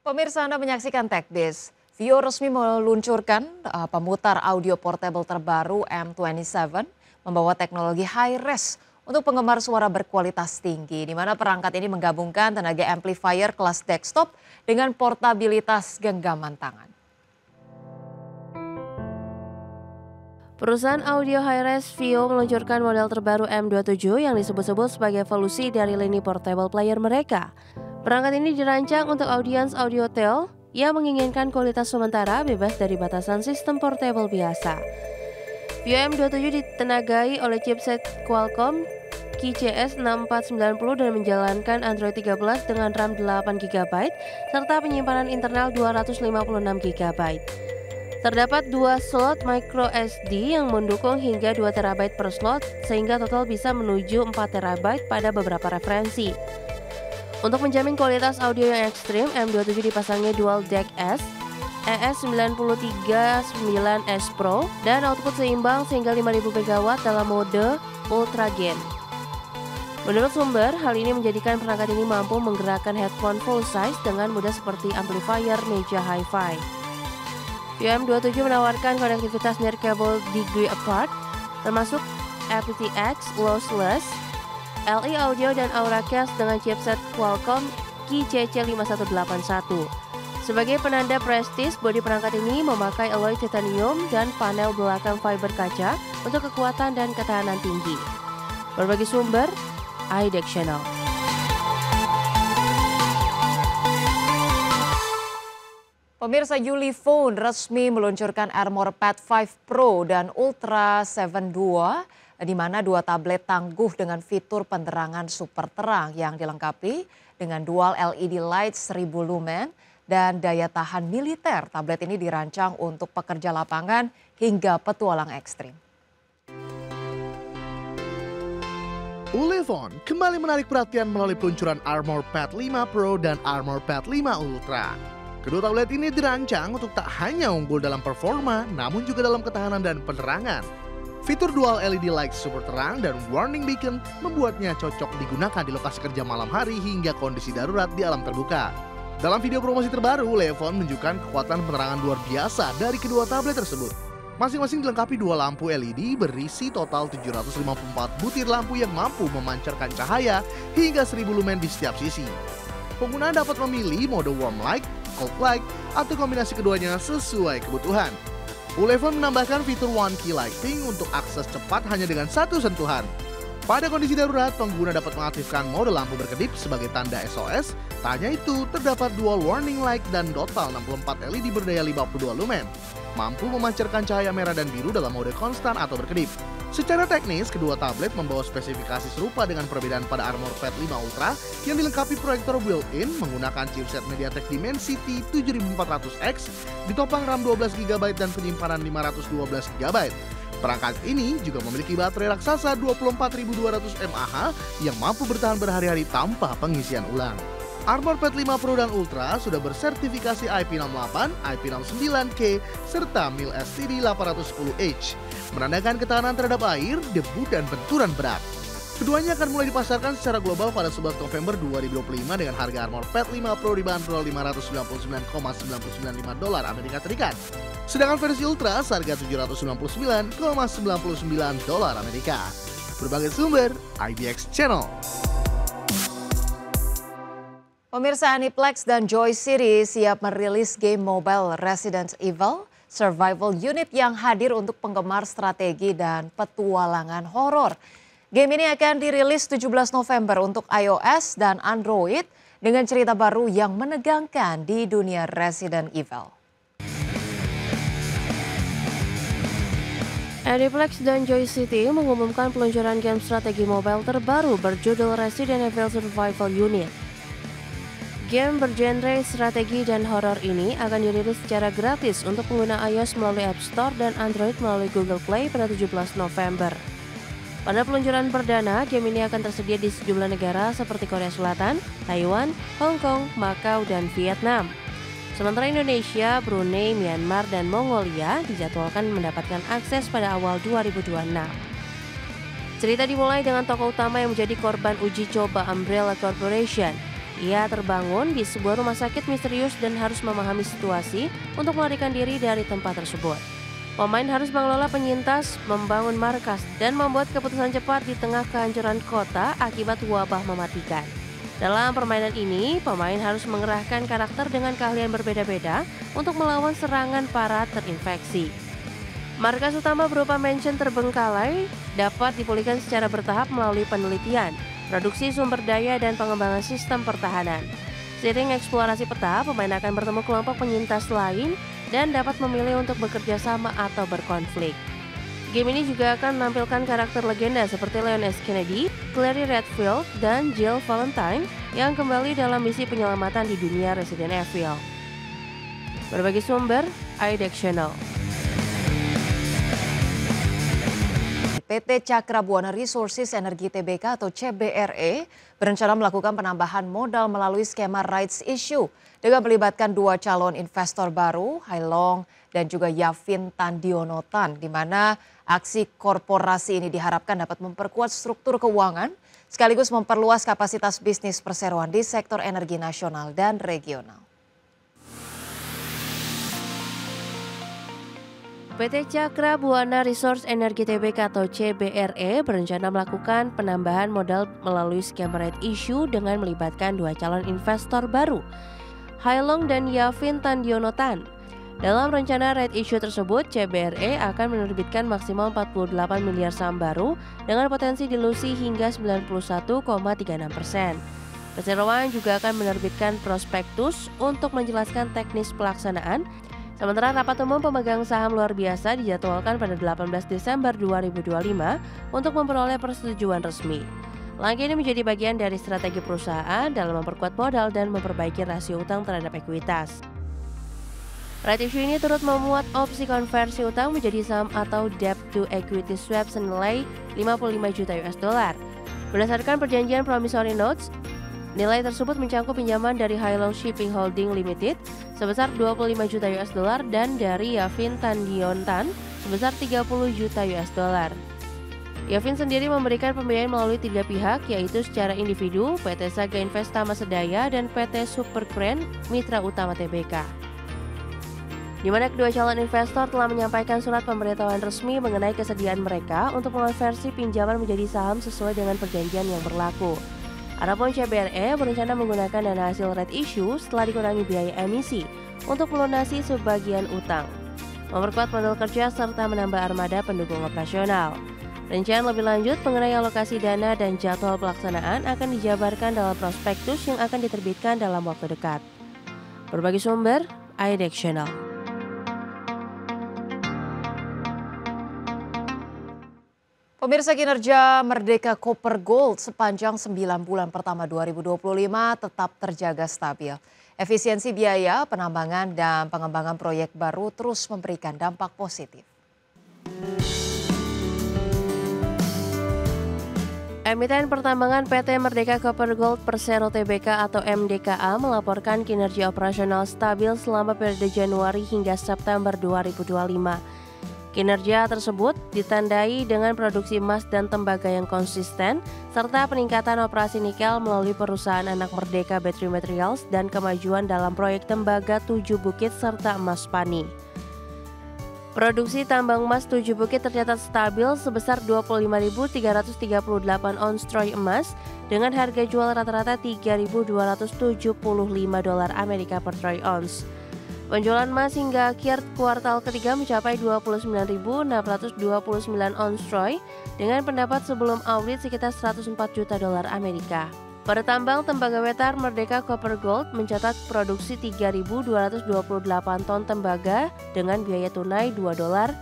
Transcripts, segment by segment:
Pemirsa, Anda menyaksikan TechBiz. Vio resmi meluncurkan pemutar audio portable terbaru M27 membawa teknologi high-res untuk penggemar suara berkualitas tinggi, di mana perangkat ini menggabungkan tenaga amplifier kelas desktop dengan portabilitas genggaman tangan. Perusahaan audio high-res Vio meluncurkan model terbaru M27 yang disebut-sebut sebagai evolusi dari lini portable player mereka. Perangkat ini dirancang untuk audiens audiotel yang menginginkan kualitas sementara bebas dari batasan sistem portable biasa. Vio M27 ditenagai oleh chipset Qualcomm QCS 6490 dan menjalankan Android 13 dengan RAM 8GB serta penyimpanan internal 256GB. Terdapat 2 slot micro SD yang mendukung hingga 2TB per slot sehingga total bisa menuju 4TB pada beberapa referensi. Untuk menjamin kualitas audio yang ekstrim, M27 dipasangnya Dual DEC S, ES939S Pro, dan output seimbang sehingga 5000 MW dalam mode Ultra Gain. Menurut sumber, hal ini menjadikan perangkat ini mampu menggerakkan headphone full size dengan mudah seperti amplifier meja hi-fi. Vio M27 menawarkan konektivitas nirkabel degree apart, termasuk aptX lossless, LE Audio dan Auracast dengan chipset Qualcomm QCC5181. Sebagai penanda prestis, bodi perangkat ini memakai alloy titanium dan panel belakang fiber kaca untuk kekuatan dan ketahanan tinggi. Berbagai sumber, iDeck Channel. Pemirsa, Ulefone resmi meluncurkan ArmorPad 5 Pro dan Ultra 7 II, di mana dua tablet tangguh dengan fitur penerangan super terang yang dilengkapi dengan dual LED light 1000 lumen dan daya tahan militer. Tablet ini dirancang untuk pekerja lapangan hingga petualang ekstrim. Ulefone kembali menarik perhatian melalui peluncuran ArmorPad 5 Pro dan ArmorPad 5 Ultra. Kedua tablet ini dirancang untuk tak hanya unggul dalam performa, namun juga dalam ketahanan dan penerangan. Fitur dual LED light super terang dan warning beacon membuatnya cocok digunakan di lokasi kerja malam hari hingga kondisi darurat di alam terbuka. Dalam video promosi terbaru, Ulefone menunjukkan kekuatan penerangan luar biasa dari kedua tablet tersebut. Masing-masing dilengkapi dua lampu LED berisi total 754 butir lampu yang mampu memancarkan cahaya hingga 1000 lumen di setiap sisi. Pengguna dapat memilih mode warm light, cold light, atau kombinasi keduanya sesuai kebutuhan. Ulefone menambahkan fitur One Key Lighting untuk akses cepat hanya dengan satu sentuhan. Pada kondisi darurat, pengguna dapat mengaktifkan mode lampu berkedip sebagai tanda SOS. Tak hanya itu, terdapat dual warning light dan total 64 LED berdaya 52 lumen. Mampu memancarkan cahaya merah dan biru dalam mode konstan atau berkedip. Secara teknis, kedua tablet membawa spesifikasi serupa dengan perbedaan pada ArmorPad 5 Ultra yang dilengkapi proyektor built-in menggunakan chipset MediaTek Dimensity 7400X, ditopang RAM 12GB dan penyimpanan 512GB. Perangkat ini juga memiliki baterai raksasa 24.200 mAh yang mampu bertahan berhari-hari tanpa pengisian ulang. ArmorPad 5 Pro dan Ultra sudah bersertifikasi IP68, IP69K, serta MIL STD 810H, menandakan ketahanan terhadap air, debu, dan benturan berat. Keduanya akan mulai dipasarkan secara global pada 11 November 2025 dengan harga ArmorPad 5 Pro dibanderol $599,995 Amerika Serikat. Sedangkan versi Ultra seharga $799,99 Amerika. Berbagai sumber, IDX Channel. Pemirsa, Aniplex dan Joy City siap merilis game mobile Resident Evil Survival Unit yang hadir untuk penggemar strategi dan petualangan horor. Game ini akan dirilis 17 November untuk iOS dan Android dengan cerita baru yang menegangkan di dunia Resident Evil. Aniplex dan Joy City mengumumkan peluncuran game strategi mobile terbaru berjudul Resident Evil Survival Unit. Game bergenre strategi dan horor ini akan dirilis secara gratis untuk pengguna iOS melalui App Store dan Android melalui Google Play pada 17 November. Pada peluncuran perdana, game ini akan tersedia di sejumlah negara seperti Korea Selatan, Taiwan, Hong Kong, Makau, dan Vietnam. Sementara Indonesia, Brunei, Myanmar, dan Mongolia dijadwalkan mendapatkan akses pada awal 2026. Cerita dimulai dengan tokoh utama yang menjadi korban uji coba Umbrella Corporation. Ia terbangun di sebuah rumah sakit misterius dan harus memahami situasi untuk melarikan diri dari tempat tersebut. Pemain harus mengelola penyintas, membangun markas, dan membuat keputusan cepat di tengah kehancuran kota akibat wabah mematikan. Dalam permainan ini, pemain harus mengerahkan karakter dengan keahlian berbeda-beda untuk melawan serangan para terinfeksi. Markas utama berupa mansion terbengkalai dapat dipulihkan secara bertahap melalui penelitian, produksi sumber daya, dan pengembangan sistem pertahanan. Seiring eksplorasi peta, pemain akan bertemu kelompok penyintas lain dan dapat memilih untuk bekerja sama atau berkonflik. Game ini juga akan menampilkan karakter legenda seperti Leon S. Kennedy, Clary Redfield, dan Jill Valentine yang kembali dalam misi penyelamatan di dunia Resident Evil. Berbagi sumber, IDEX Channel. PT Cakra Buana Resources Energi Tbk atau CBRE berencana melakukan penambahan modal melalui skema rights issue dengan melibatkan dua calon investor baru, Hailong dan juga Yavin Tandionotan, di mana aksi korporasi ini diharapkan dapat memperkuat struktur keuangan sekaligus memperluas kapasitas bisnis perseroan di sektor energi nasional dan regional. PT Cakra Buana Resource Energi Tbk atau CBRE berencana melakukan penambahan modal melalui skema rights issue dengan melibatkan dua calon investor baru, Hailong dan Yavin Tandionotan. Dalam rencana rights issue tersebut, CBRE akan menerbitkan maksimal 48 miliar saham baru dengan potensi dilusi hingga 91,36%. Perseroan juga akan menerbitkan prospektus untuk menjelaskan teknis pelaksanaan. Sementara rapat umum pemegang saham luar biasa dijadwalkan pada 18 Desember 2025 untuk memperoleh persetujuan resmi. Langkah ini menjadi bagian dari strategi perusahaan dalam memperkuat modal dan memperbaiki rasio utang terhadap ekuitas. Rights issue ini turut memuat opsi konversi utang menjadi saham atau debt to equity swap senilai 55 juta US dollar. Berdasarkan perjanjian promissory notes, nilai tersebut mencakup pinjaman dari Hailong Shipping Holding Limited sebesar 25 juta US dollar dan dari Yavin Tandionotan sebesar 30 juta US dollar. Yavin sendiri memberikan pembiayaan melalui tiga pihak, yaitu secara individu, PT Saga Investama Sedaya, dan PT Supergrand Mitra Utama Tbk. Di mana kedua calon investor telah menyampaikan surat pemberitahuan resmi mengenai kesediaan mereka untuk mengonversi pinjaman menjadi saham sesuai dengan perjanjian yang berlaku. Adapun CBRE berencana menggunakan dana hasil rights issue setelah dikurangi biaya emisi untuk melunasi sebagian utang, memperkuat modal kerja serta menambah armada pendukung operasional. Rencana lebih lanjut mengenai alokasi dana dan jadwal pelaksanaan akan dijabarkan dalam prospektus yang akan diterbitkan dalam waktu dekat. Berbagi sumber, IDEX Channel. Pemirsa, kinerja Merdeka Copper Gold sepanjang 9 bulan pertama 2025 tetap terjaga stabil. Efisiensi biaya, penambangan, dan pengembangan proyek baru terus memberikan dampak positif. Emiten Pertambangan PT Merdeka Copper Gold Persero Tbk atau MDKA melaporkan kinerja operasional stabil selama periode Januari hingga September 2025. Kinerja tersebut ditandai dengan produksi emas dan tembaga yang konsisten, serta peningkatan operasi nikel melalui perusahaan anak Merdeka Battery Materials dan kemajuan dalam proyek tembaga 7 Bukit serta emas Pani. Produksi tambang emas 7 Bukit tercatat stabil sebesar 25.338 ons troy emas dengan harga jual rata-rata $3.275 Amerika per troy ons. Penjualan emas hingga akhir kuartal ketiga mencapai 29.629 ons troy dengan pendapat sebelum audit sekitar $104 juta Amerika. Pada tambang tembaga wetar, Merdeka Copper Gold mencatat produksi 3.228 ton tembaga dengan biaya tunai $2.75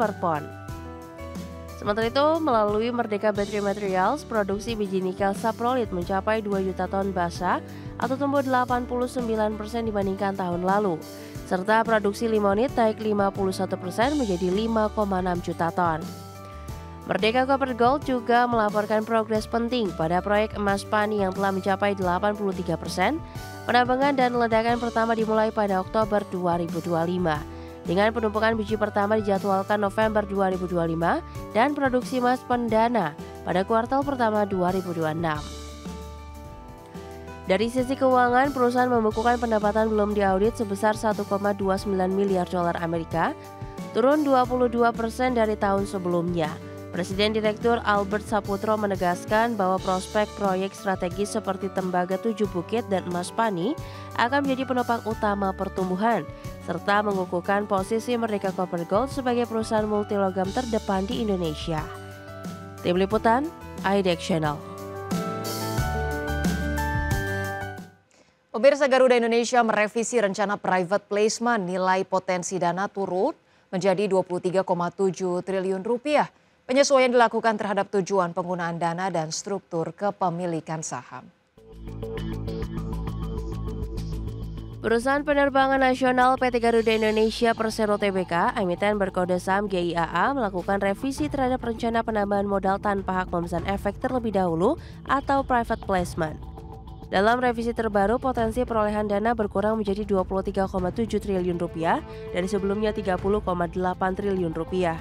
per pon. Sementara itu, melalui Merdeka Battery Materials, produksi biji nikel saprolit mencapai 2 juta ton basa atau tumbuh 89% dibandingkan tahun lalu. Serta produksi limonit naik 51% menjadi 5,6 juta ton. Merdeka Copper Gold juga melaporkan progres penting pada proyek emas Pani yang telah mencapai 83%. Penambangan dan ledakan pertama dimulai pada Oktober 2025. Dengan penumpukan biji pertama dijadwalkan November 2025 dan produksi emas pendana pada kuartal pertama 2026. Dari sisi keuangan, perusahaan membukukan pendapatan belum diaudit sebesar 1,29 miliar dolar Amerika, turun 22% dari tahun sebelumnya. Presiden Direktur Albert Saputro menegaskan bahwa prospek proyek strategis seperti Tembaga 7 Bukit dan Emas Pani akan menjadi penopang utama pertumbuhan, serta mengukuhkan posisi Merdeka Copper Gold sebagai perusahaan multilogam terdepan di Indonesia. Tim Liputan, IDEX Channel. Pemirsa, Garuda Indonesia merevisi rencana private placement nilai potensi dana turun menjadi 23,7 triliun rupiah. Penyesuaian dilakukan terhadap tujuan penggunaan dana dan struktur kepemilikan saham. Perusahaan penerbangan nasional PT Garuda Indonesia Persero Tbk, emiten berkode saham GIAA, melakukan revisi terhadap rencana penambahan modal tanpa hak memesan efek terlebih dahulu atau private placement. Dalam revisi terbaru, potensi perolehan dana berkurang menjadi 23,7 triliun rupiah dari sebelumnya 30,8 triliun rupiah.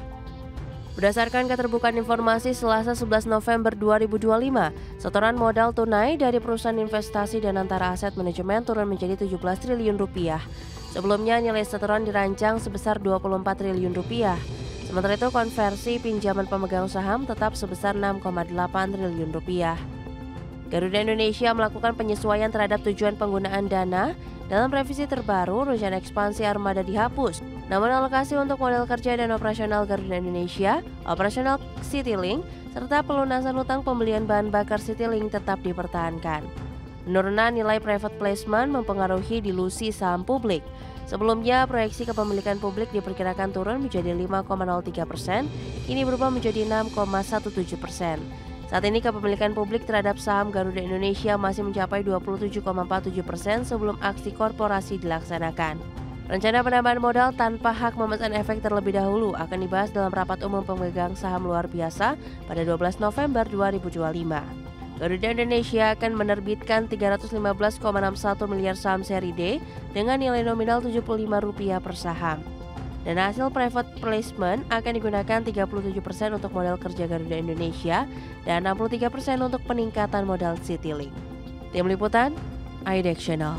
Berdasarkan keterbukaan informasi Selasa 11 November 2025, setoran modal tunai dari perusahaan investasi dan antara aset manajemen turun menjadi 17 triliun rupiah. Sebelumnya nilai setoran dirancang sebesar 24 triliun rupiah. Sementara itu konversi pinjaman pemegang saham tetap sebesar 6,8 triliun rupiah. Garuda Indonesia melakukan penyesuaian terhadap tujuan penggunaan dana. Dalam revisi terbaru, rencana ekspansi armada dihapus. Namun alokasi untuk modal kerja dan operasional Garuda Indonesia, operasional Citylink, serta pelunasan utang pembelian bahan bakar Citylink tetap dipertahankan. Penurunan nilai private placement mempengaruhi dilusi saham publik. Sebelumnya, proyeksi kepemilikan publik diperkirakan turun menjadi 5,03%, kini berubah menjadi 6,17%. Saat ini kepemilikan publik terhadap saham Garuda Indonesia masih mencapai 27,47% sebelum aksi korporasi dilaksanakan. Rencana penambahan modal tanpa hak memesan efek terlebih dahulu akan dibahas dalam rapat umum pemegang saham luar biasa pada 12 November 2025. Garuda Indonesia akan menerbitkan 315,61 miliar saham seri D dengan nilai nominal Rp75 per saham. Dan hasil private placement akan digunakan 37% untuk modal kerja Garuda Indonesia dan 63% untuk peningkatan modal Citylink. Tim Liputan, IDEX Channel.